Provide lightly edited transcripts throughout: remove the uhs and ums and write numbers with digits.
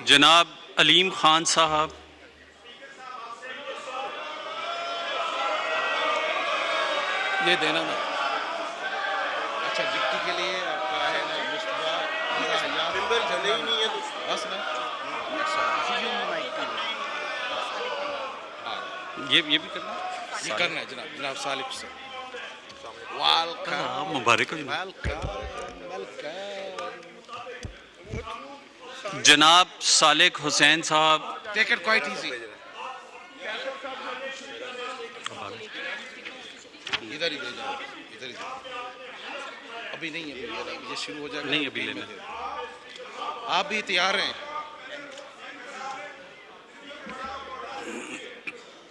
जनाब अलीम खान साहब, ये देना ना। अच्छा, डिप्टी के लिए आपका है ना मुस्तफा बिल्कुल चले ही नहीं है बस ना। ये भी करना ये करना है जनाब। जनाब सालिक से वेलकम, मुबारक हो जनाब। वेलकम। जनाब सालिक हुसैन साहब, टेक इट क्वाइट इजी। इधर ही दे जाओ, इधर ही दे। अभी नहीं है, अभी ये शुरू हो जाएगा। नहीं अभी लेना। आप भी तैयार हैं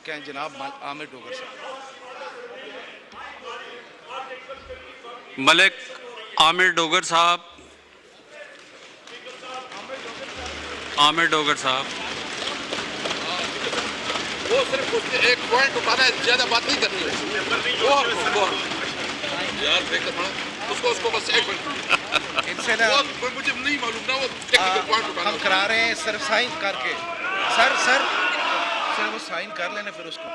क्या जनाब? आमिर डोगर साहब, मलिक आमिर डोगर साहब, आमिर डोगर साहब। वो सिर्फ उसने एक पॉइंट उठाना है, ज्यादा बात नहीं करनी है। वो यार उसको बस एक मिनट इनसे ना मुझे नहीं मालूम ना, वो टेक्निकल पॉइंट उठाना हम करा रहे हैं सिर्फ साइन करके। सर वो साइन कर लेना फिर उसको।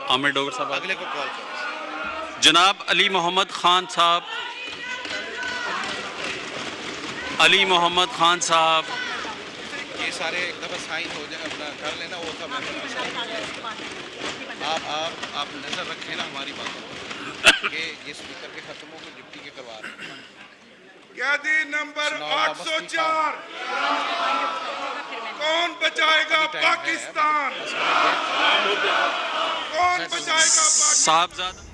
आमिर डोगर साहब, अगले को कॉल करो। जनाब अली मोहम्मद खान साहब, अली मोहम्मद खान साहब। ये सारे एक दफ़ा साइन हो जाए, अपना कर लेना। वो था मैं आप नज़र रखें ना हमारी बातों पर कि ये स्पीकर के खत्म हो गए, डिप्टी के करवा रहे हैं। कैदी नंबर 804 कौन बचाएगा पाकिस्तान? कौन बचाएगा साहबजादा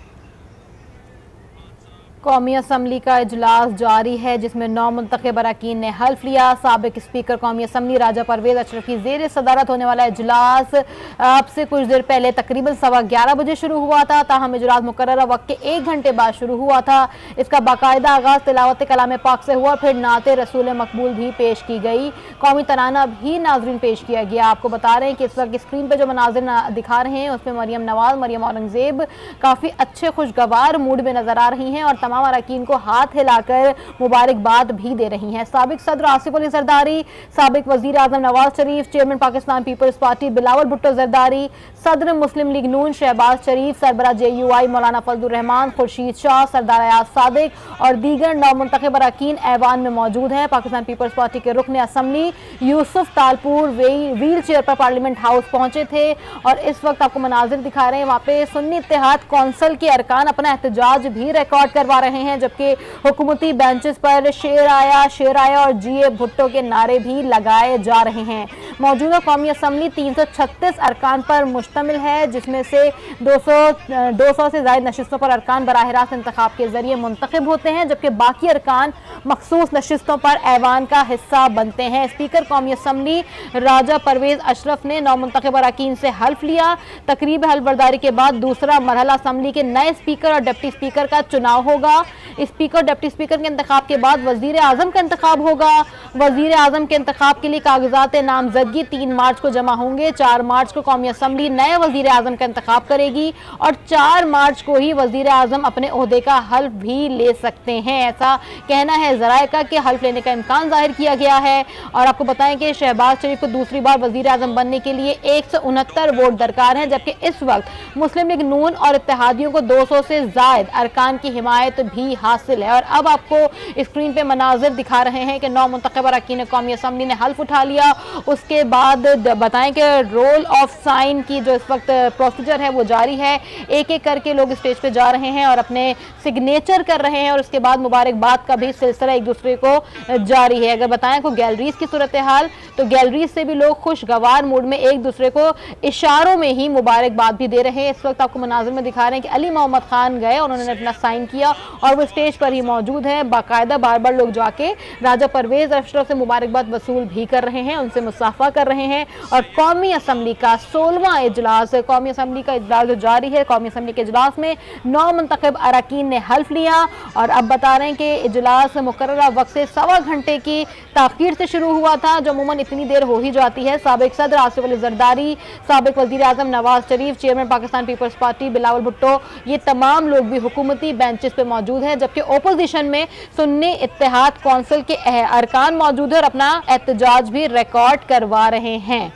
कौमी असम्बली का इजलास जारी है, जिसमें 9 मुंतखब अरकान ने हल्फ लिया। साबिक स्पीकर कौमी असम्बली राजा परवेज अशरफ की ज़ेर सदारत होने वाला इजलास अब से कुछ देर पहले तकरीबन 11:15 बजे शुरू हुआ था। ताहम इजलास मुकर्ररा वक्त के 1 घंटे बाद शुरू हुआ था। इसका बाकायदा आगाज तिलावत कलाम पाक से हुआ, फिर नाते रसूल मकबूल भी पेश की गई, कौमी तराना भी नाजरीन पेश किया गया। आपको बता रहे हैं कि इस वक्त स्क्रीन पर जो मनाजिर दिखा रहे हैं उसमें मरियम नवाज, मरियम औरंगजेब काफ़ी अच्छे खुशगवार मूड में नजर आ रही हैं और तमाम अरकान को हाथ हिलाकर मुबारकबाद भी दे रही हैं। साबिक सदर आसिफ अली जरदारी, साबिक वजीर आजम नवाज शरीफ, चेयरमैन पाकिस्तान पीपल्स पार्टी बिलावल भुट्टो जरदारी, सदर मुस्लिम लीग नून शहबाज शरीफ, सरबरा JUI मौलाना फजलुर रहमान, खुर्शीद शाह, सरदार अयाज सादिक और दीगर 9 मुंतखब अरकान ऐवान में मौजूद हैं। पाकिस्तान पीपल्स पार्टी के रुकन assembly Yusuf Talpur wheel chair पर पार्लियामेंट हाउस पहुंचे थे और इस वक्त आपको मनाजिर दिखा रहे हैं। वहाँ पे सुन्नी इत्तेहाद कौंसिल के अरकान अपना एहतजाज भी रिकॉर्ड करवा रहे हैं, जबकि हुकूमती बेंचेस पर शेर आया और GA भुट्टो के नारे भी लगाए जा रहे हैं। मौजूदा कौमी असम्बली 336 अरकान पर मुश्तमिल है, जिसमें से 200 से ज़ायद नशिस्तों पर अरकान बराह रास्त इंतखाब के जरिए मुंतखब होते हैं, जबकि बाकी अरकान मखसूस नशिस्तों पर ऐवान का हिस्सा बनते हैं। स्पीकर कौमी असम्बली राजा परवेज अशरफ ने 9 मुंतखब अरकान से हल्फ लिया। तकरीब हल्फबरदारी के बाद दूसरा मरहला असम्बली के नए स्पीकर और डिप्टी स्पीकर का चुनाव होगा। स्पीकर डिप्टी स्पीकर के इंतखाब के बाद वजीर आजम का इंतखाब होगा। वजीर आजम के इंतखाब के लिए कागजात नामजदगी 3 मार्च को जमा होंगे। 4 मार्च को कौमी असम्बली नए वजीर आजम का इंतखाब करेगी और 4 मार्च को ही वजीर आजम अपने ओहदे का हल्फ भी ले सकते हैं। ऐसा कहना है ज़राए का कि हल्फ लेने का इम्कान जाहिर किया गया है। और आपको बताएं कि शहबाज शरीफ को दूसरी बार वजीर आजम बनने के लिए 169 वोट दरकार हैं, जबकि इस वक्त मुस्लिम लीग नून और इत्तेहादियों को 200 से ज़ायद अरकान की हिमायत भी हासिल है। और अब आपको स्क्रीन पे मनाजिर दिखा रहे हैं कि 9 मुंतखब अरकान कौमी असम्बली ने हल्फ उठा लिया। उसके बाद बताएं कि रोल ऑफ साइन की जो इस वक्त प्रोसीजर है वो जारी है। एक एक करके लोग स्टेज पे जा रहे हैं और अपने सिग्नेचर कर रहे हैं और उसके बाद मुबारकबाद का भी सिलसिला एक दूसरे को जारी है। अगर बताएं को गैलरीज की सूरत हाल, तो गैलरीज से भी लोग खुशगवार मूड में एक दूसरे को इशारों में ही मुबारकबाद भी दे रहे हैं। इस वक्त आपको मनाजिर में दिखा रहे हैं कि अली मोहम्मद खान गए और उन्होंने अपना साइन किया और वो स्टेज पर ही मौजूद हैं। बाकायदा बार बार लोग जाके राजा परवेज अशरफ से मुबारकबाद वसूल भी कर रहे हैं, उनसे मुसाफा कर रहे हैं। और कौमी असम्बली का 16वां इजलास, कौमी असम्बली का इजलास जो जारी है, कौमी असम्बली के इजलास में 9 मुंतखब अरकान ने हल्फ लिया। और अब बता रहे हैं कि इजलास मुकर्ररा वक्त से 1.25 घंटे की ताखीर से शुरू हुआ था, जो अमूमन इतनी देर हो ही जाती है। साबिक सदर आसिफ अली जरदारी, साबिक वजीर आजम नवाज शरीफ, चेयरमैन पाकिस्तान पीपल्स पार्टी बिलावल भुट्टो, ये तमाम लोग भी हुकूमती बेंचेस पे मौजूद हैं, जबकि ओपोजिशन में सुन्नी इत्तेहाद कौंसिल के अरकान मौजूद है और अपना एहतजाज भी रिकॉर्ड करवा रहे हैं।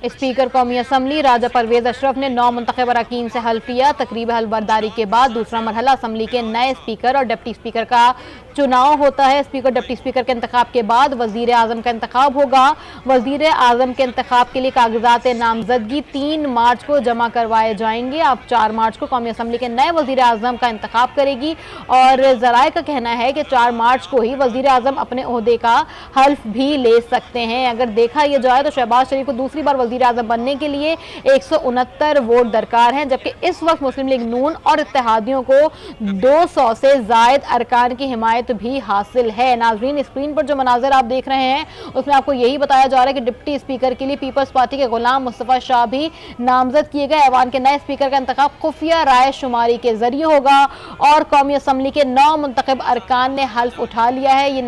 स्पीकर कौमी असम्बली राजा परवेज अशरफ ने 9 मुंतखब अरकान से हल्फ लिया। तकरीब हल्फबरदारी के बाद दूसरा मरहला असम्बली के नए स्पीकर और डिप्टी स्पीकर का चुनाव होता है। स्पीकर डिप्टी स्पीकर के इंतखाब के बाद वजीर आजम का इंतखाब होगा। वजीर आजम के इंतखाब के लिए कागजात नामजदगी 3 मार्च को जमा करवाए जाएंगे। अब 4 मार्च को कौमी असम्बली के नए वजीर आजम का इंतखाब करेगी और जराए का कहना है कि 4 मार्च को ही वजीर आजम अपने ओहदे का हल्फ भी ले सकते हैं। अगर देखा यह जाए तो शहबाज शरीफ को दूसरी बार वजीर आजम बनने के लिए 169 वोट दरकार हैं, जबकि इस वक्त मुस्लिम लीग नून और इत्तेहादियों को 200 से जायद अरकान की हिमायत भी हासिल है। नाजरीन, स्क्रीन पर जो मनाजर आप देख रहे हैं उसमें आपको यही बताया जा रहा है कि डिप्टी स्पीकर के लिए पीपल्स पार्टी के गुलाम मुस्तफा शाह भी नामजद किए गए। ऐवान के नए स्पीकर का इंतखाब खुफिया राय शुमारी के जरिए होगा और कौमी असम्बली के 9 मुंतखब अरकान ने हल्फ उठा लिया है। ये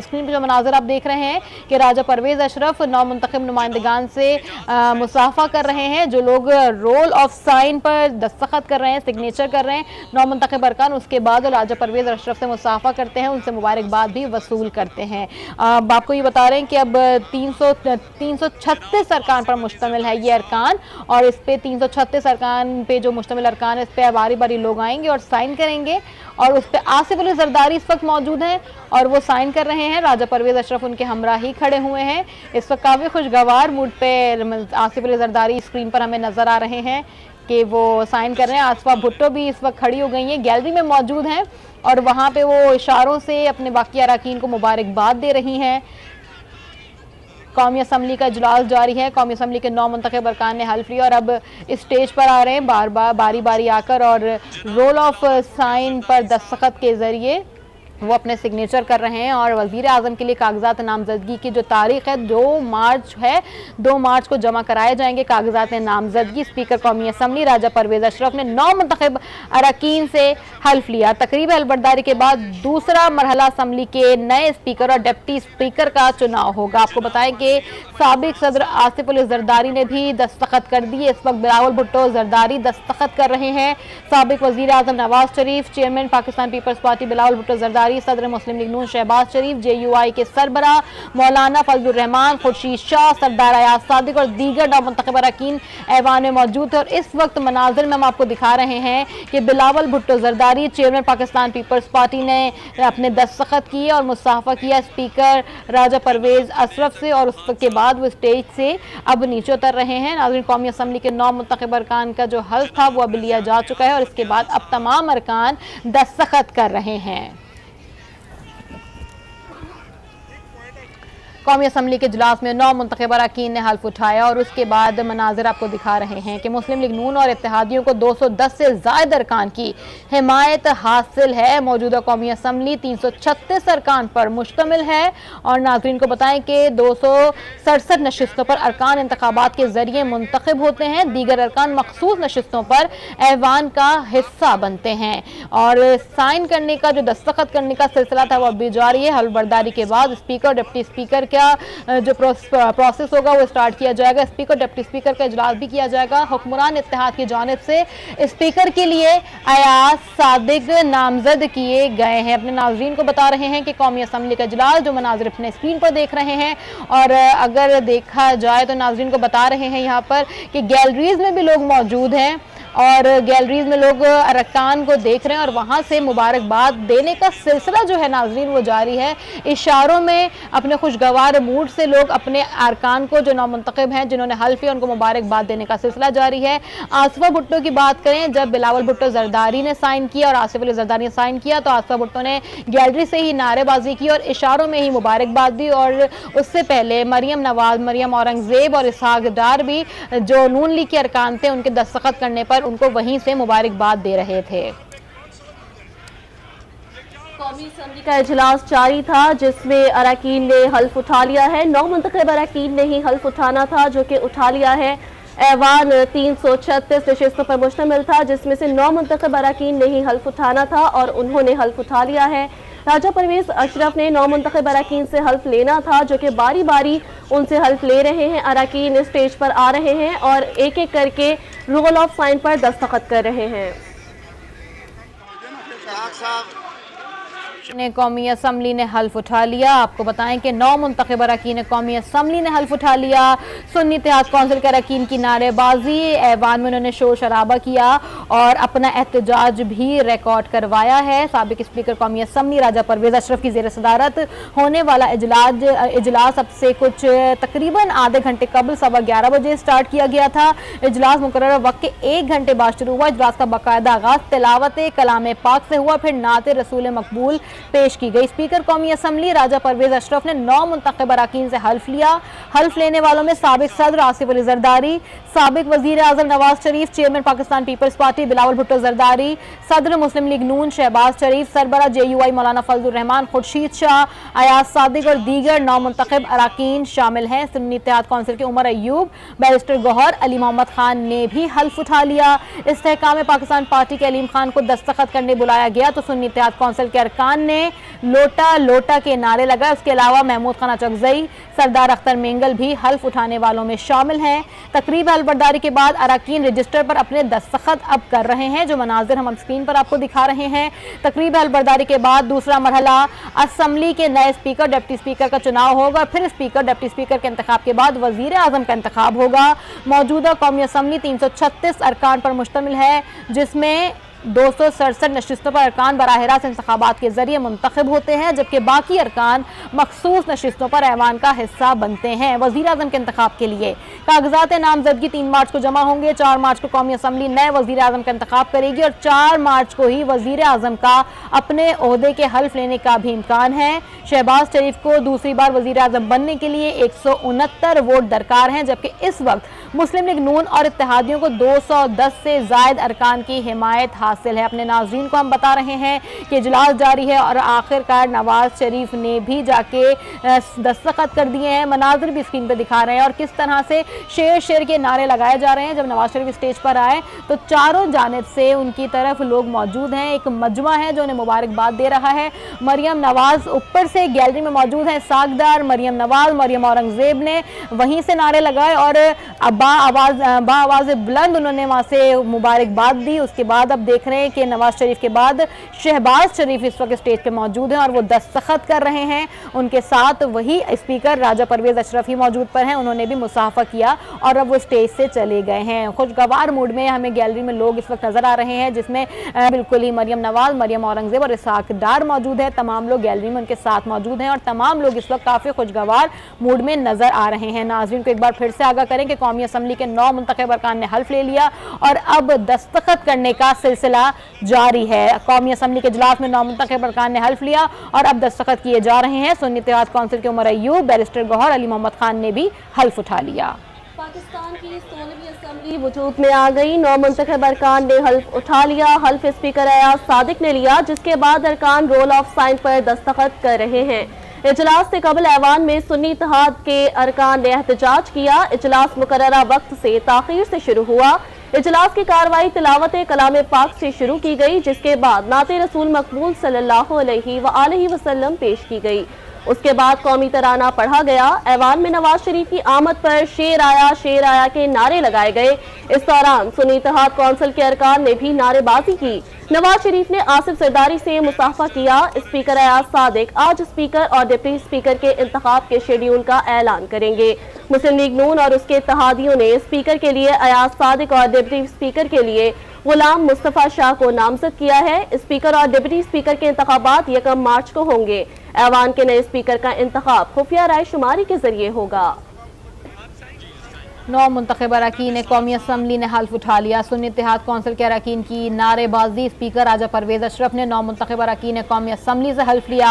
स्क्रीन पर जो मनाजर आप देख रहे हैं कि राजा परवेज अशरफ 9 मुंतखब नुमाइंदगान से मुसाफा कर रहे हैं, जो लोग रोल ऑफ साइन पर दस्तखत कर रहे हैं, सिग्नेचर कर रहे हैं 9 मुंतखब अरकान, उसके बाद राजा परवेज अशरफ से मुसाफा करते हैं, उनसे मुबारकबाद भी वसूल करते हैं। आपको ये बता रहे हैं कि अब 336 अरकान पर मुश्तमिल है ये अरकान, और इस पे 336 अरकान पे जो मुश्तमिल अरकान है, इस पे बारी बारी लोग आएंगे और साइन करेंगे। और उस पे आसिफ अली जरदारी इस वक्त मौजूद हैं और वो साइन कर रहे हैं। राजा परवेज अशरफ उनके हमरा ही खड़े हुए हैं। इस वक्त काफ़ी खुशगवार मूड पे आसिफ अली जरदारी स्क्रीन पर हमें नजर आ रहे हैं कि वो साइन कर रहे हैं। आसफा भुट्टो भी इस वक्त खड़ी हो गई हैं, गैलरी में मौजूद हैं और वहाँ पे वो इशारों से अपने बाकी अरकान को मुबारकबाद दे रही हैं। कौमी असम्बली का इजलास जारी है। कौमी असम्बली के 9 मुंतखब अरकान ने हल्फ लिया और अब स्टेज पर आ रहे हैं बारी बारी आकर और रोल ऑफ साइन पर दस्तखत के जरिए वो अपने सिग्नेचर कर रहे हैं। और वजीर आजम के लिए कागजात नामजदगी की जो तारीख है 2 मार्च है, 2 मार्च को जमा कराए जाएंगे कागजात नामजदगी। स्पीकर कौमी असम्बली राजा परवेज अशरफ ने 9 मुंतखब अरकान से हल्फ लिया। तकरीब हल्फबरदारी के बाद दूसरा मरहला असम्बली के नए स्पीकर और डिप्टी स्पीकर का चुनाव होगा। आपको बताएं कि साबिक सदर आसिफ अली जरदारी ने भी दस्तखत कर दिए। इस वक्त बिलावल भुट्टो जरदारी दस्तखत कर रहे हैं। साबिक वजीर आजम नवाज शरीफ, चेयरमैन पाकिस्तान पीपल्स पार्टी बिलावल भुट्टो जरदारी, सदर मुस्लिम लीग नून शहबाज शरीफ, JUI के सरबरा मौलाना फजलुर रहमान, खुर्शीद शाह, सरदार अयाज सादिक और दीगर 9 मुंतखब अरकान ऐवान में मौजूद है। और इस वक्त मनाजिर में हम आपको दिखा रहे हैं कि बिलावल भुट्टो जरदारी, चेयरमैन पाकिस्तान पीपल्स पार्टी ने अपने दस्तखत किए और मुसाफा किया स्पीकर राजा परवेज अशरफ से, और उसके बाद वो स्टेज से अब नीचे उतर रहे हैं। नाज़रीन, कौमी असम्बली के 9 मुंतखब अरकान का जो हल्फ था वो अब लिया जा चुका है और इसके बाद अब तमाम अरकान दस्तखत कर रहे हैं। कौमी असम्बली के इजलास में 9 मुंतखब अरकान ने हल्फ उठाया और उसके बाद मनाजिर आपको दिखा रहे हैं कि मुस्लिम लीग नून और इत्तेहादियों को 210 से ज़ायद अरकान की हिमायत हासिल है। मौजूदा कौमी असम्बली 336 अरकान पर मुश्तमिल है और नाज़रीन को बताएं कि 267 नशिस्तों पर अरकान इंतखाबात के जरिए मुंतखब होते हैं। दीगर अरकान मखसूस नशिस्तों पर ऐवान का हिस्सा बनते हैं और साइन करने का जो दस्तखत करने का सिलसिला था वो अभी जारी है। हल्फबरदारी के बाद स्पीकर और डिप्टी स्पीकर क्या जो प्रोसेस होगा वो स्टार्ट किया जाएगा। स्पीकर डिप्टी स्पीकर का इजलास भी किया जाएगा। हुक्मरान इत्तेहाद की जानिब से स्पीकर के लिए अयाज सादिक नामजद किए गए हैं। अपने नाजरीन को बता रहे हैं कि कौमी असम्बली का इजलास जो मनाजिर अपने स्क्रीन पर देख रहे हैं, और अगर देखा जाए तो नाजरीन को बता रहे हैं यहाँ पर कि गैलरीज में भी लोग मौजूद हैं और गैलरीज में लोग अरकान को देख रहे हैं और वहां से मुबारकबाद देने का सिलसिला जो है नाजरीन वो जारी है। इशारों में अपने खुशगवार मूड से लोग अपने अरकान को जो नौमुंतखब हैं जिन्होंने हल्फ किया उनको मुबारकबाद देने का सिलसिला जारी है। आसिफा भुट्टो की बात करें, जब बिलावल भुट्टो जरदारी ने साइन किया और आसिफ अली जरदारी ने साइन किया तो आसिफा भुट्टो ने गैलरी से ही नारेबाजी की और इशारों में ही मुबारकबाद दी। और उससे पहले मरियम नवाज, मरियम औरंगजेब और इसहाक डार भी जो नून लीग के अरकान थे उनके दस्तखत करने पर उनको वहीं से मुबारकबाद दे रहे थे। कौमी असम्बली का इजलास जारी था जिसमें अरकान ने हल्फ उठा लिया है। 9 मुंतखब अरकान ने ही हल्फ उठाना था जो कि उठा लिया है। ऐवान 336 नशिस्तों पर मुश्तमिल था जिसमें से 9 मुंतखब अरकान ने ही हल्फ उठाना था और उन्होंने हल्फ उठा लिया है। राजा परवेज अशरफ ने 9 मुंतखब अरकान से हल्फ लेना था जो कि बारी बारी उनसे हल्फ ले रहे हैं। अरकान स्टेज पर आ रहे हैं और एक एक करके रोल ऑफ साइन पर दस्तखत कर रहे हैं। कौमी असम्बली ने हल्फ उठा लिया। आपको बताएं कि 9 मुंतखब अरकान कौमी असम्बली ने हल्फ उठा लिया। सुन्नी इत्तेहाद कौंसिल के अरकान की नारेबाजी, ऐवान में उन्होंने शोर शराबा किया और अपना एहतजाज भी रिकॉर्ड करवाया है। साबिक स्पीकर कौमी असम्बली राजा परवेज अशरफ की ज़ेर सदारत होने वाला इजलास अब से कुछ तकरीबन आधे घंटे कबल 11:15 बजे स्टार्ट किया गया था। इजलास मुकर्रर वक्त के 1 घंटे बाद शुरू हुआ। इजलास का बाकायदा आगाज तिलावत कलाम पाक से हुआ, फिर नात रसूल मकबूल पेश की गई। स्पीकर कौमी असम्बली राजा परवेज अशरफ ने 9 मुंतखब अरकान से हल्फ लिया। हल्फ लेने वालों में साबिक सदर आसिफ अली जरदारी, साबिक वजीर आजम नवाज शरीफ, चेयरमैन पाकिस्तान पीपल्स पार्टी बिलावल भुट्टो जरदारी, सदर मुस्लिम लीग नून शहबाज शरीफ, सरबरा JUI मौलाना फजलुर रहमान, खुर्शीद शाह, अयाज सादिक और दीगर 9 मुंतखब अरकान शामिल हैं। सुन्नी इत्तेहाद कौंसिल के उमर अयूब, बैरिस्टर गौहर, अली मोहम्मद खान ने भी हल्फ उठा लिया। इस्तेहकाम पाकिस्तान पार्टी के अलीम खान को दस्तखत करने बुलाया गया तो सुन्नी इत्तेहाद कौंसिल के अरकान ने लोटा लोटा के नारे लगाए। उसके अलावा महमूद खान चकजई, सरदार अख्तर मेंगल भी हल्फ उठाने वालों में शामिल हैं। तकरीब हल्फबरदारी के बाद अरकान रजिस्टर पर अपने दस्तखत अब कर रहे हैं, जो मनाजिर हम स्क्रीन पर आपको दिखा रहे हैं। तकरीब हल्फबरदारी के बाद दूसरा मरहला असम्बली के नए स्पीकर डिप्टी स्पीकर का चुनाव होगा। फिर स्पीकर डिप्टी स्पीकर के इंतखाब के बाद वजीर आजम का इंतखाब होगा। मौजूदा कौमी असम्बली 336 अरकान पर मुश्तमिल है जिसमें 267 नशिस्तों पर अरकान बराह रास्त इंतखाबात के जरिए मुंतखब होते हैं, जबकि बाकी अरकान मखसूस नशिस्तों पर ऐवान का हिस्सा बनते हैं। वजीर आजम के इंतखाब के लिए कागजात नामजदगी 3 मार्च को जमा होंगे। 4 मार्च को कौमी असम्बली नए वजीर आजम का इंतखाब करेगी और 4 मार्च को ही वजीर आजम का अपने ओहदे के हल्फ लेने का भी इम्कान है। शहबाज शरीफ को दूसरी बार वजीर आजम बनने के लिए 169 वोट दरकार हैं, जबकि इस वक्त मुस्लिम लीग नून और इत्तेहादियों को 210 से जायद अरकान की हिमायत हासिल है। अपने नाज़रीन को हम बता रहे हैं कि इजलास जारी है और आखिरकार नवाज शरीफ ने भी जाके दस्तखत कर दिए हैं। मनाजिर भी स्क्रीन पर दिखा रहे हैं और किस तरह से शेर शेर के नारे लगाए जा रहे हैं। जब नवाज शरीफ स्टेज पर आए तो चारों जानिब से उनकी तरफ लोग मौजूद हैं। एक मजमा है जो उन्हें मुबारकबाद दे रहा है। मरियम नवाज ऊपर से गैलरी में मौजूद है। सागदार, मरियम नवाज, मरियम औरंगजेब ने वहीं से नारे लगाए और आवाज बुलंद उन्होंने वहां से मुबारकबाद दी। उसके बाद अब देख रहे हैं कि नवाज शरीफ के बाद शहबाज शरीफ इस वक्त स्टेज पे मौजूद हैं और वो दस्तखत कर रहे हैं। उनके साथ वही स्पीकर राजा परवेज अशरफ ही मौजूद पर हैं, उन्होंने भी मुसाफा किया और अब वो स्टेज से चले गए हैं। खुशगवार मूड में हमें गैलरी में लोग इस वक्त नजर आ रहे हैं, जिसमें बिल्कुल ही मरियम नवाज, मरियम औरंगजेब और इसहाक डार मौजूद है। तमाम लोग गैलरी में उनके साथ मौजूद हैं और तमाम लोग इस वक्त काफी खुशगवार मूड में नजर आ रहे हैं। नाज़रीन को एक बार फिर से आगाह करें कि कौमी असम्बली के 9 मुंतखब अरकान ने हल्फ ले लिया और अब दस्तखत करने का सिलसिला जारी है। कौमी असम्बली के इजलास में 9 मुंतखब अरकान ने हल्फ लिया और अब दस्तखत किए जा रहे हैं। सुन्नी इत्तेहाद कौंसिल के उमर अयूब, बैरिस्टर गौहर, अली मोहम्मद खान ने भी हल्फ उठा लिया। पाकिस्तान की 16वीं असम्बली वजूद में आ गई। 9 मुंतखब अरकान ने हल्फ उठा लिया। हल्फ स्पीकर अयाज सादिक ने लिया, जिसके बाद अरकान रोल ऑफ साइन पर दस्तखत कर रहे हैं। इजलास से कबल ऐवान में सुन्नी इत्तेहाद के अरकान ने एहतजाज किया। इजलास मुकर्ररा वक्त से ताखीर से शुरू हुआ। इजलास की कार्रवाई तिलावत कलाम पाक से शुरू की गई, जिसके बाद नाते रसूल मकबूल सल्लल्लाहु अलैहि वसल्लम पेश की गई। उसके बाद कौमी तराना पढ़ा गया। ऐवान में नवाज शरीफ की आमद पर शेर आया के नारे लगाए गए। इस दौरान सुन्नी इत्तेहाद कौंसिल के अरकान ने भी नारेबाजी की। नवाज शरीफ ने आसिफ जरदारी से मुसाफा किया। स्पीकर अयाज सादिक आज स्पीकर और डिप्टी स्पीकर के इंतखाब के शेड्यूल का ऐलान करेंगे। मुस्लिम लीग नून और उसके इत्तेहादियों ने स्पीकर के लिए अयाज सादिक और डिप्टी स्पीकर के लिए गुलाम मुस्तफा शाह को नामजद किया है। स्पीकर और डिप्टी स्पीकर के इंतखाबात 1 मार्च को होंगे। ऐवान के नए स्पीकर का इंतखाब खुफिया राय शुमारी के जरिए होगा। 9 मुंतखब अरकान कौमी असम्बली ने हल्फ उठा लिया। सुन्नी इत्तेहाद कौंसिल के अरकान की नारेबाजी। स्पीकर राजा परवेज अशरफ ने 9 मुंतखब अरकान कौमी असम्बली से हल्फ लिया।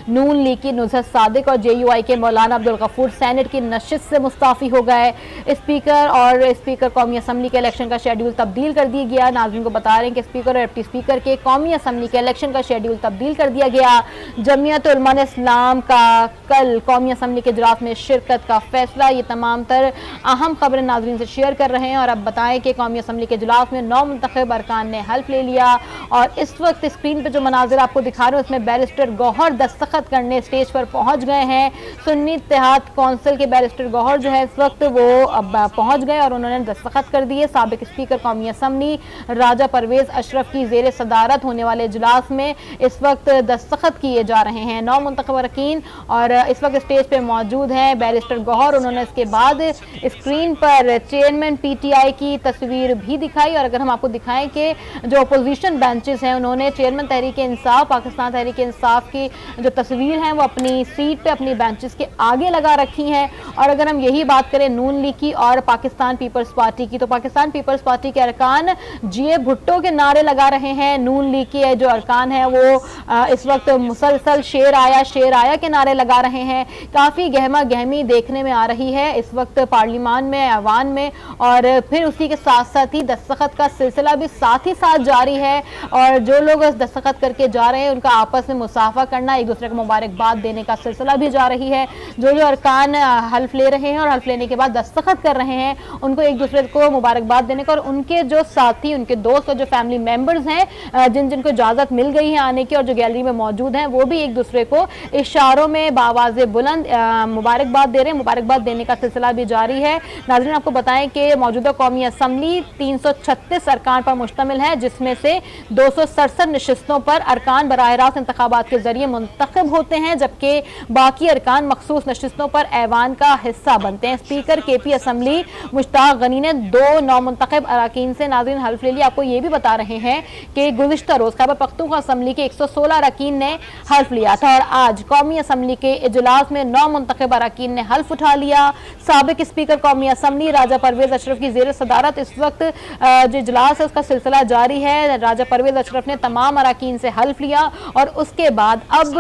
नून लीग की नुज़हत सादिक और JUI के मौलाना अब्दुल गफूर सेनेट की नशिस्त से मुस्ताफ़ी हो गए। स्पीकर कौमी असम्बली के इलेक्शन का शेड्यूल तब्दील कर दिया गया। नाज़रीन को बता रहे हैं कि स्पीकर और डिप्टी स्पीकर के कौमी असम्बली के इलेक्शन का शेड्यूल तब्दील कर दिया गया। जमीयत उलमा इस्लाम का कल कौमी असम्बली के इजलास में शिरकत का फैसला। ये तमाम तर अहम खबरें नाज़रीन से शेयर कर रहे हैं। और अब बताएं कि कौमी असम्बली के इजलास में 9 मुंतखब अरकान ने हल्फ ले लिया। और इस वक्त स्क्रीन पर जो मनाजिर आपको दिखा रहे हैं उसमें बैरिस्टर गौहर दस्तखत करने स्टेज पर पहुंच गए हैं। सुन्नी इत्तेहाद कौंसिल के बैरिस्टर गौहर जो है इस वक्त वो अब पहुंच गए और उन्होंने दस्तखत कर दिए। साबिक स्पीकर कौमी असम्बली राजा परवेज अशरफ की जेर सदारत होने वाले इजलास में इस वक्त दस्तखत किए जा रहे हैं 9 मुंतखब अरकान। और इस वक्त स्टेज पर मौजूद हैं बैरिस्टर गौहर। उन्होंने इसके बाद स्क्रीन पर चेयरमैन PTI की तस्वीर भी दिखाई। और अगर हम आपको दिखाएं कि जो अपोजिशन बेंचेस हैं उन्होंने चेयरमैन तहरीक इंसाफ पाकिस्तान तहरीक इंसाफ की जो तस्वीर है वो अपनी सीट पे अपनी बेंचेस के आगे लगा रखी हैं। और अगर हम यही बात करें नून लीग की और पाकिस्तान पीपल्स पार्टी की, तो पाकिस्तान पीपल्स पार्टी के अरकान GA भुट्टो के नारे लगा रहे हैं। नून लीग के जो अरकान है वो इस वक्त मुसलसल शेर आया के नारे लगा रहे हैं। काफ़ी गहमा गहमी देखने में आ रही है इस वक्त पार्लियामान में ऐवान में। और फिर उसी के साथ साथ ही दस्तखत का सिलसिला भी साथ ही साथ जारी है। और जो लोग दस्तखत करके जा रहे हैं उनका आपस में मुसाफा करना, एक दूसरे को मुबारकबाद देने का सिलसिला भी जा रही है। जो अरकान हल्फ ले रहे हैं और हल्फ लेने के बाद दस्तखत कर रहे हैं उनको एक दूसरे को मुबारकबाद देने का, और उनके जो साथी उनके दोस्त और जो फैमिली मेम्बर्स हैं जिनको इजाज़त मिल गई है आने की और जो गैलरी में मौजूद हैं वो भी एक दूसरे को इशारों में बावाज़े बुलंद मुबारकबाद दे रहे हैं। मुबारकबाद देने का सिलसिला भी जारी है। नाज़रीन आपको बताएं कि मौजूदा कौमी असम्बली 336 अरकान पर मुश्तमिल है, जिसमें से 267 नशिस्तों पर अरकान बराह रास्त इंतखाबात के जरिए मुंतखब होते हैं, जबकि बाकी अरकान मखसूस नशिस्तों पर ऐवान का हिस्सा बनते हैं। Speaker KP assembly Mushtaq Ghani ने 2 नौमुंतखब अरकान से नाज़रीन हल्फ ले लिया। आपको ये भी बता रहे हैं कि गुज़िश्ता रोज़ खैबर पख्तूनख्वा असम्बली के 116 अरकान ने हल्फ लिया था और आज कौमी असम्बली के इजलास में 9 मुंतखब अरकान ने हल्फ उठा लिया। साबिक स्पीकर कौमी असम्बली राजा परवेज अशरफ की जेर सदारत इस वक्त जो इजलास है उसका सिलसिला जारी है। राजा परवेज अशरफ ने तमाम अरकान से हल्फ लिया और उसके बाद अब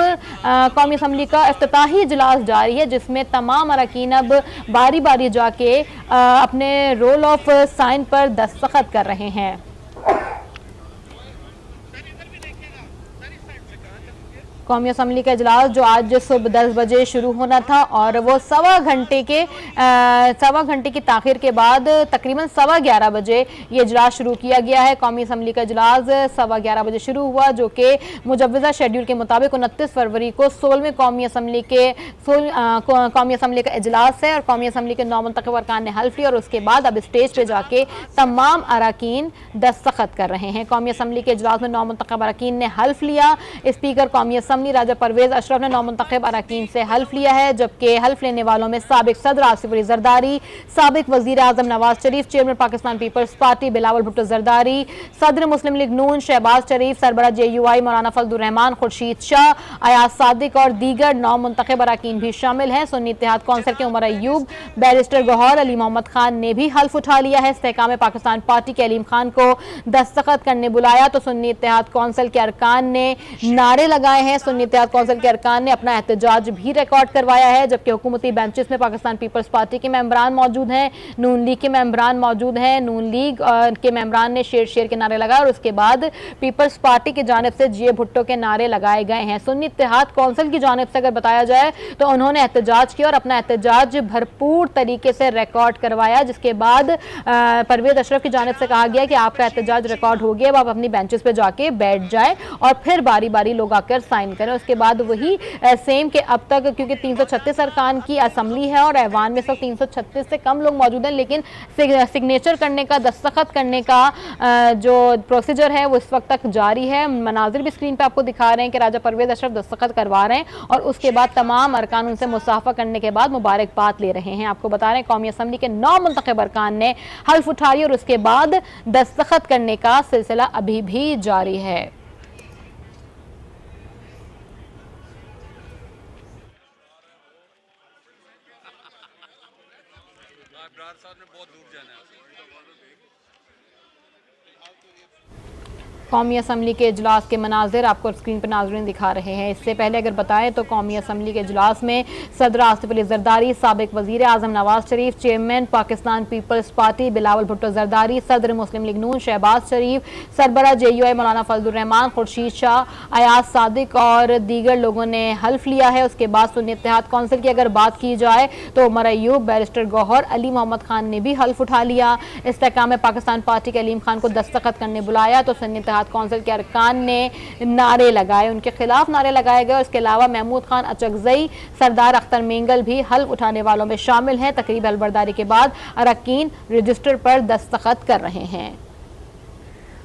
कौमी असम्बली का इफ्तिताही इजलास जारी है, जिसमें तमाम अरकान अब बारी बारी जाके अपने रोल ऑफ साइन पर दस्तखत कर रहे हैं। कौमी असम्बली का इजलास जो आज सुबह 10 बजे शुरू होना था और वो सवा घंटे की ताखिर के बाद तकरीबन 11:15 बजे ये इजलास शुरू किया गया है। कौमी असम्बली का इजलास 11:15 बजे शुरू हुआ, जो कि मुजव्वज़ा शेड्यूल के मुताबिक 29 फरवरी को 16वें कौमी असम्बली का इजलास है। और कौमी असम्बली के 9 मुंतखब अरकान ने हल्फ लिया और उसके बाद अब स्टेज पे जाके तमाम अरकान दस्तखत कर रहे हैं। कौमी असम्बली के इजलास में 9 मुंतखब अरकान ने हल्फ लिया। स्पीकर कौमी असम्बली राजा परवेज अशरफ ने 9 मुंतखब अरकान से हल्फ लिया है, जबकि हल्फ लेने वालों में साबिक सदर आसिफ अली जरदारी, साबिक वजीर आजम नवाज शरीफ, चेयरमैन पाकिस्तान पीपल्स पार्टी बिलावल भुट्टो जरदारी, सदर मुस्लिम लीग नून शहबाज शरीफ, सरबरा JUI मौलाना फजलुर रहमान, खुर्शीद शाह, अयाज सादिक और दीगर 9 मुंतखब अरकान भी शामिल हैं। सुन्नी इत्तेहाद कौंसिल के उमर अयूब, बैरिस्टर गौहर, अली मोहम्मद खान ने भी हल्फ उठा लिया है। इस्तेहकाम पाकिस्तान पार्टी के अलीम खान को दस्तखत करने बुलाया तो सुन्नी इत्तेहाद कौंसिल के अरकान ने नारे लगाए हैं। सुन्नी इत्तेहाद कौंसिल के अरकान ने अपना एहतजाज भी रिकॉर्ड करवाया है, जबकि हुकूमती बेंचेस में पाकिस्तान पीपल्स पार्टी के मेंबरान मौजूद हैं, नून लीग के मेंबरान मौजूद हैं। नून लीग के मेंबरान ने शेर शेर के नारे लगाए और उसके बाद पीपल्स पार्टी की जानिब से GA भुट्टो के नारे लगाए गए हैं। सुन्नी इत्तेहाद कौंसिल की जानिब से अगर बताया जाए तो उन्होंने एहतजाज किया और अपना एहतजाज भरपूर तरीके से रिकॉर्ड करवाया, जिसके बाद परवेज अशरफ की जानिब से कहा गया कि आपका एहतजाज रिकॉर्ड हो गया, अब आप अपनी बेंचेस पे जाके बैठ जाए और फिर बारी बारी लोग आकर साइन अटेंड करें। उसके बाद वही सेम के अब तक क्योंकि 336 अरकान की असम्बली है और ऐवान में सब 336 से कम लोग मौजूद हैं, लेकिन सिग्नेचर करने का, दस्तखत करने का जो प्रोसीजर है वो इस वक्त तक जारी है। मनाजिर भी स्क्रीन पे आपको दिखा रहे हैं कि राजा परवेज अशरफ दस्तखत करवा रहे हैं और उसके बाद तमाम अरकान उनसे मुसाफा करने के बाद मुबारकबाद ले रहे हैं। आपको बता रहे हैं कौमी असम्बली के 9 मुंतखब अरकान ने हल्फ उठाई और उसके बाद दस्तखत करने का सिलसिला अभी भी जारी है। कौमी असम्बली के इजलास के मनाजिर आपको स्क्रीन पर नाज़रीन दिखा रहे हैं। इससे पहले अगर बताएं तो कौमी असम्बली के इजलास में सदर आसिफ अली जरदारी, साबिक वज़ीर आज़म नवाज शरीफ, चेयरमैन पाकिस्तान पीपल्स पार्टी बिलावल भुट्टो जरदारी, सदर मुस्लिम लीग नून शहबाज शरीफ, सरबरा JUI मौलाना फजलुर रहमान, खुर्शीद शाह, अयाज सादिक और दीगर लोगों ने हल्फ लिया है। उसके बाद सुन्नी इत्तेहाद कौंसिल की अगर बात की जाए तो उमर अयूब, बैरिस्टर गौहर, अली मोहम्मद खान ने भी हल्फ उठा लिया। इस्तेहकाम पाकिस्तान पार्टी के अलीम खान को दस्तखत करने बुलाया तो सुन्नी इत्तेहाद कौंसिल के अरकान ने नारे लगाए, उनके खिलाफ नारे लगाए गए। उसके अलावा महमूद खान अचकजई, सरदार अख्तर मेंगल भी हल्फ उठाने वालों में शामिल हैं। तकरीब हलबरदारी के बाद अरकान रजिस्टर पर दस्तखत कर रहे हैं।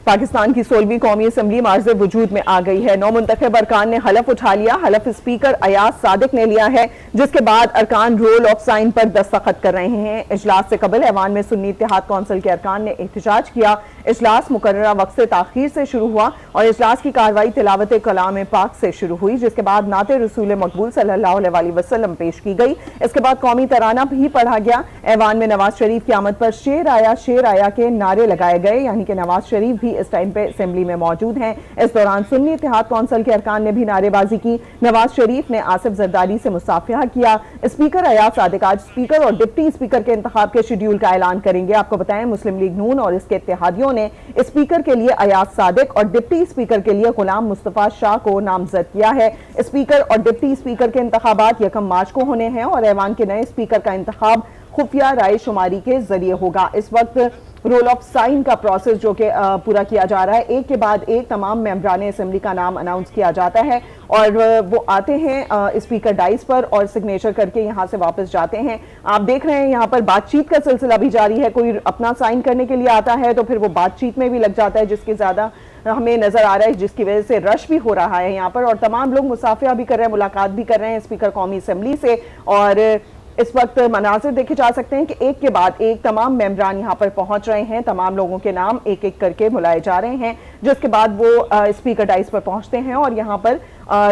पाकिस्तान की 16वीं कौमी असम्बली मार्ज़ वजूद में आ गई है। 9 मुंतखब अरकान ने हलफ उठा लिया। हलफ स्पीकर अयाज सादिक ने लिया है, जिसके बाद अरकान रोल ऑफ साइन पर दस्तखत कर रहे हैं। इजलास से कबल ऐवान में सुन्नी इत्तेहाद कौंसिल के अरकान ने एहतजाज किया। इजलास मुकर्ररा वक्त से ताखीर से शुरू हुआ और इजलास की कार्रवाई तिलावत कलाम पाक से शुरू हुई, जिसके बाद नाते रसूल मकबूल सल्लल्लाहु अलैहि वसल्लम पेश की गई। इसके बाद कौमी तराना भी पढ़ा गया। ऐवान में नवाज शरीफ की आमद पर शेर आया के नारे लगाए गए, यानी कि नवाज शरीफ भी इस टाइम पे असेंबली में मौजूद हैं। इस दौरान सुन्नी इत्तेहाद कौंसिल के अरकान ने भी नारेबाजी की। नवाज शरीफ ने आसिफ जरदारी से मुसाफिहा किया। स्पीकर अयाज सादिक आज स्पीकर और डिप्टी स्पीकर के इंतखाब के शेड्यूल का ऐलान करेंगे। आपको बताएं मुस्लिम लीग नून और इसके इत्तेहादियों ने स्पीकर के लिए अयाज सादिक और डिप्टी स्पीकर के लिए गुलाम मुस्तफा शाह को नामजद किया है। स्पीकर और डिप्टी स्पीकर के इंतखाबात 1 मार्च को होने हैं और ऐवान के नए स्पीकर का इंतखाब खुफिया राय शुमारी के जरिए होगा। इस वक्त रोल ऑफ साइन का प्रोसेस जो कि पूरा किया जा रहा है, एक के बाद एक तमाम मेंबरान असेंबली का नाम अनाउंस किया जाता है और वो आते हैं स्पीकर डाइस पर और सिग्नेचर करके यहाँ से वापस जाते हैं। आप देख रहे हैं यहाँ पर बातचीत का सिलसिला भी जारी है। कोई अपना साइन करने के लिए आता है तो फिर वो बातचीत में भी लग जाता है, जिसके ज्यादा हमें नजर आ रहा है, जिसकी वजह से रश भी हो रहा है यहाँ पर और तमाम लोग मुसाफिया भी कर रहे हैं, मुलाकात भी कर रहे हैं स्पीकर कौमी असेंबली से। और इस वक्त मनाजिर देखे जा सकते हैं कि एक के बाद एक तमाम मेंबरान यहाँ पर पहुंच रहे हैं। तमाम लोगों के नाम एक एक करके बुलाए जा रहे हैं, जिसके बाद वो स्पीकर डाइस पर पहुंचते हैं और यहाँ पर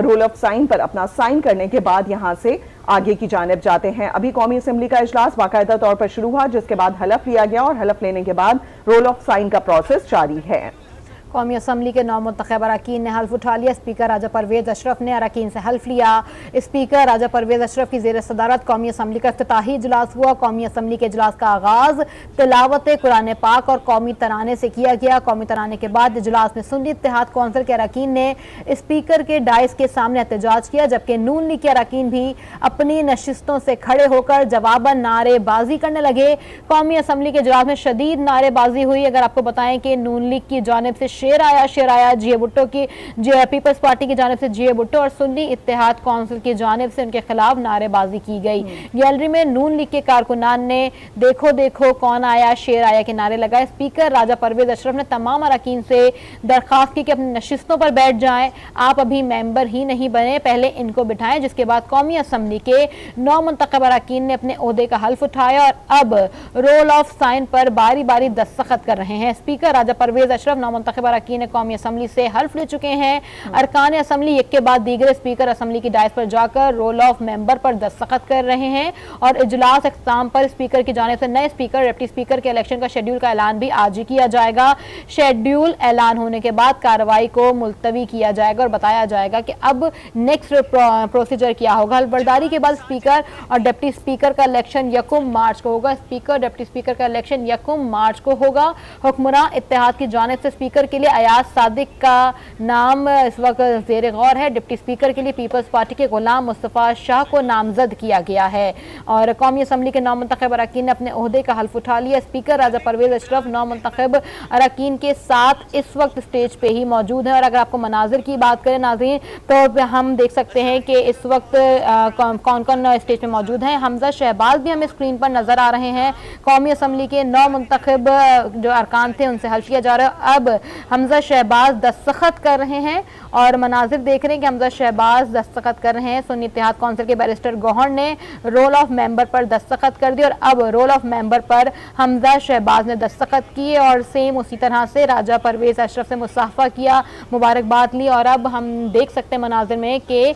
रोल ऑफ साइन पर अपना साइन करने के बाद यहाँ से आगे की जानिब जाते हैं। अभी कौमी असेंबली का इजलास बाकायदा तौर पर शुरू हुआ, जिसके बाद हलफ लिया गया और हलफ लेने के बाद रोल ऑफ साइन का प्रोसेस जारी है। कौमी असम्बली के 9 मुंतखब अरकान ने हल्फ उठा लिया। स्पीकर राजा परवेज अशरफ ने अरकान से हल्फ लिया। स्पीकर राजा परवेज अशरफ की ज़ेर सदारत कौमी असम्बली का इफ्तिताही इजलास हुआ। कौमी असम्बली के इजलास का आगाज़ तिलावत कुरान पाक और कौमी तराने से किया गया। कौमी तराने के बाद इजलास में सुन्नी इत्तेहाद कौंसिल के अरकान ने स्पीकर के डाइस के सामने एहतजाज किया, जबकि नून लीग के अरकान भी अपनी नशिस्तों से खड़े होकर जवाबन नारेबाजी करने लगे। कौमी असम्बली के इजलास में शदीद नारेबाजी हुई। अगर आपको बताएं कि नून लीग की जानिब से शेर आया जीए भुट्टो की पीपल्स पार्टी की जानिब से जीए भुट्टो और सुन्नी इत्तेहाद कौंसिल की जानिब से उनके खिलाफ नारेबाजी की गई। गैलरी में नून लीग के कारकुनान ने देखो देखो कौन आया, शेर आया के नारे लगाए। स्पीकर राजा परवेज अशरफ ने तमाम अरकान से दरखास्त की कि अपनी नशिस्तों पर बैठ जाएं। आप अभी मेंबर ही नहीं बने, पहले इनको बिठाएं। जिसके बाद कौमी असम्बली के 9 मुंतखब अरकान ने अपने ओहदे का हल्फ उठाया और अब रोल ऑफ साइन पर बारी बारी दस्तखत कर रहे हैं। स्पीकर राजा परवेज अशरफ 9 मुंतखब अरकान कौमी असम्बली से हल्फ ले चुके हैं। अरकान असम्बली एक के बाद दीगर स्पीकर असम्बली की डाइस पर जाकर रोल ऑफ मेंबर पर दस्तखत कर रहे हैं और इजलास अख्ताम पर स्पीकर की जानिब से नए स्पीकर डिप्टी स्पीकर के इलेक्शन का शेड्यूल का ऐलान भी आज ही किया जाएगा। शेड्यूल ऐलान होने के बाद कार्रवाई को मुलतवी किया जाएगा और बताया जाएगा कि अब नेक्स्ट प्रोसीजर क्या होगा। हलबरदारी के बाद स्पीकर और डिप्टी स्पीकर का इलेक्शन 1 मार्च को होगा। स्पीकर डिप्टी स्पीकर का इलेक्शन 1 मार्च को होगा। हुक्मरान इत्तेहाद की जानिब से स्पीकर के लिए अयाज सादिक का नाम इस वक्त ज़ेर गौर है। डिप्टी स्पीकर के लिए पीपल्स पार्टी के गुलाम मुस्तफ़ा शाह को नामजद किया गया है और कौमी असम्बली के नौमुंतखब अरकान ने अपने ओहदे का हल्फ उठा लिया। स्पीकर राजा परवेज अशरफ नौमुंतखब अरकान के साथ इस वक्त स्टेज पे ही मौजूद हैं और अगर आपको मनाजिर की बात करें नाज़रीन तो हम देख सकते हैं कि इस वक्त कौन कौन स्टेज पे मौजूद हैं। हमजा शहबाज भी हमें स्क्रीन पर नजर आ रहे हैं। कौमी असम्बली के नौमुंतखब जो अरकान थे उनसे हल्फ किया जा रहा है। अब हमजा शहबाज दस्तखत कर रहे हैं और मनाजिर देख रहे हैं कि हमजा शहबाज दस्तखत कर रहे हैं। सुन्नी इत्तेहाद कौंसिल के बैरिस्टर गौहर ने रोल ऑफ मेंबर पर दस्तखत कर दी और अब रोल ऑफ मेंबर पर हमजा शहबाज ने दस्तखत किए और सेम उसी तरह से राजा परवेज अशरफ से मुसाफा किया, मुबारकबाद ली और अब हम देख सकते हैं मनाजिर में कि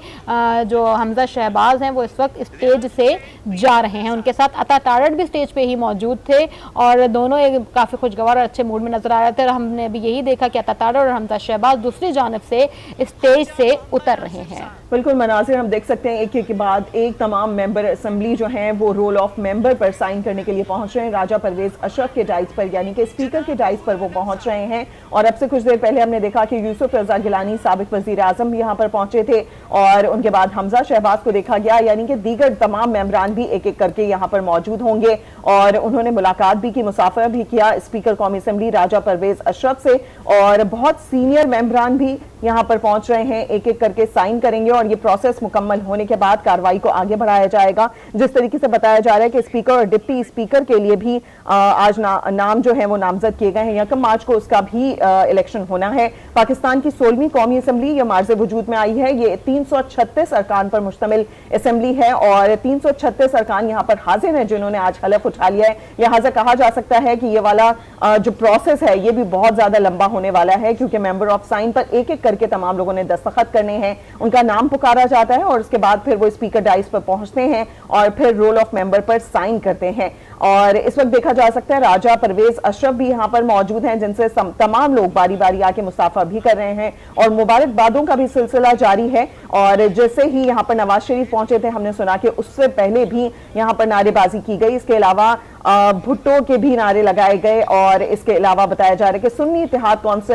जो हमजा शहबाज हैं वो इस वक्त स्टेज से जा रहे हैं। उनके साथ अता तारड़ भी स्टेज पे ही मौजूद थे और दोनों काफ़ी खुशगवार और अच्छे मूड में नजर आ रहे थे और हमने भी यही देखा कि अता तारड़ और हमजा शहबाज दूसरी जानब से स्टेज से उतर रहे हैं। बिल्कुल मनाजिर हम देख सकते हैं एक के बाद एक तमाम मेंबर असम्बली जो हैं वो रोल ऑफ मेंबर पर साइन करने के लिए पहुंच रहे हैं। राजा परवेज अशरफ के डाइस पर यानी कि स्पीकर के डाइस पर वो पहुंच रहे हैं और अब से कुछ देर पहले हमने देखा कि यूसुफ रजा गिलानी साबिक वजीर आजम भी यहाँ पर पहुंचे थे और उनके बाद हमजा शहबाज को देखा गया यानी कि दीगर तमाम मेंबरान भी एक एक करके यहाँ पर मौजूद होंगे और उन्होंने मुलाकात भी की, मुसाफा भी किया स्पीकर कौमी असम्बली राजा परवेज अशरफ से और बहुत सीनियर मेंबरान भी यहाँ पर पहुंच रहे हैं, एक एक करके साइन करेंगे और ये प्रोसेस मुकम्मल होने के बाद कार्रवाई को आगे बढ़ाया जाएगा। जिस तरीके से बताया जा रहा है कि स्पीकर और डिप्टी स्पीकर के लिए भी आज नाम जो है वो नामजद किए गए हैं। 1 मार्च को उसका भी इलेक्शन होना है। पाकिस्तान की 16वीं कौमी असम्बली ये मार्ज़े वजूद में आई है। ये 336 अरकान पर मुश्तमिल असम्बली है और 336 अरकान यहाँ पर हाजिर हैं जिन्होंने आज हलफ उठा लिया है। लिहाजा कहा जा सकता है कि ये वाला जो प्रोसेस है ये भी बहुत ज्यादा लंबा होने वाला है क्योंकि मेंबर ऑफ साइन पर एक एक करके तमाम लोगों ने दस्तखत करने हैं, उनका नाम पुकारा जाता है और उसके बाद फिर वो स्पीकर डाइस पर पहुंचते हैं और फिर रोल ऑफ मेंबर पर साइन करते हैं। और इस वक्त देखा जा सकता है राजा परवेज अशरफ भी यहाँ पर मौजूद हैं जिनसे तमाम लोग बारी बारी आके मुसाफा भी कर रहे हैं और मुबारकबादों का भी सिलसिला जारी है। और जैसे ही यहाँ पर नवाज शरीफ पहुंचे थे हमने सुना कि उससे पहले भी यहाँ पर नारेबाजी की गई। इसके अलावा भुट्टो के भी नारे लगाए गए और इसके अलावा बताया जा रहा है कि सुन्नी इत्तेहाद कौंसिल ने